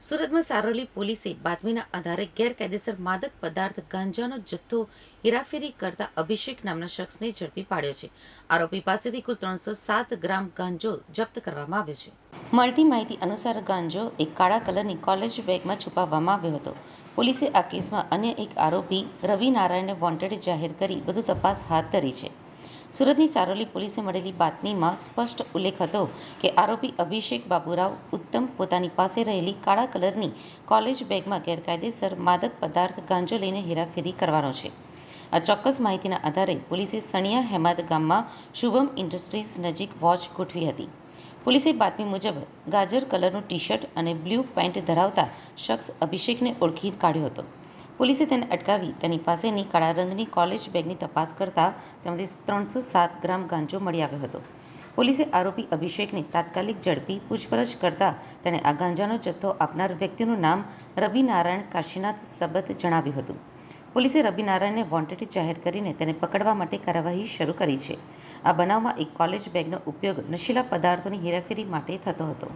સુરતમાં સારોલી પોલીસે બાતમીના આધારે ગેરકાયદેસર માદક પદાર્થ ગાંજાનો જથ્થો હેરાફેરી કરતા અભિષેક નામના શખ્સને ઝડપી પાડ્યો છે. આરોપી પાસેથી કુલ 307 ગ્રામ ગાંજો જપ્ત કરવામાં આવ્યો છે. મળતી માહિતી અનુસાર ગાંજો એક કાળા કલરની કોલેજ બેગમાં છુપાવવામાં આવ્યો હતો. પોલીસે આ કેસમાં અન્ય એક આરોપી રવિ નારાયણને વોન્ટેડ જાહેર કરી વધુ તપાસ હાથ ધરી છે. સુરતની સારોલી પોલીસે મળેલી બાતમીમાં સ્પષ્ટ ઉલ્લેખ હતો કે આરોપી અભિષેક બાબુરાવ ઉત્તમ પોતાની પાસે રહેલી કાળા કલરની કોલેજ બેગમાં ગેરકાયદેસર માદક પદાર્થ ગાંજો લઈને હેરાફેરી કરવાનો છે. આ ચોક્કસ માહિતીના આધારે પોલીસે સણિયા હેમાદ ગામમાં શુભમ ઇન્ડસ્ટ્રીઝ નજીક વોચ ગોઠવી હતી. પોલીસે બાતમી મુજબ ગાજર કલરનું ટી-શર્ટ અને બ્લુ પેન્ટ ધરાવતા શખ્સ અભિષેકને ઓળખી કાઢ્યો હતો. પોલીસે તેને અટકાવી તેની પાસેની કાળા રંગની કોલેજ બેગની તપાસ કરતા તેમાંથી 307 ગ્રામ ગાંજો મળી આવ્યો હતો. પોલીસે આરોપી અભિષેકને તાત્કાલિક ઝડપી પૂછપરછ કરતા તેણે આ ગાંજાનો જથ્થો આપનાર વ્યક્તિનું નામ રવિ નારાયણ કાશીનાથ સબત જણાવ્યું હતું. પોલીસે રવિ નારાયણને વોન્ટેડ જાહેર કરીને તેને પકડવા માટે કાર્યવાહી શરૂ કરી છે. આ બનાવમાં એક કોલેજ બેગનો ઉપયોગ નશીલા પદાર્થોની હેરાફેરી માટે થતો હતો.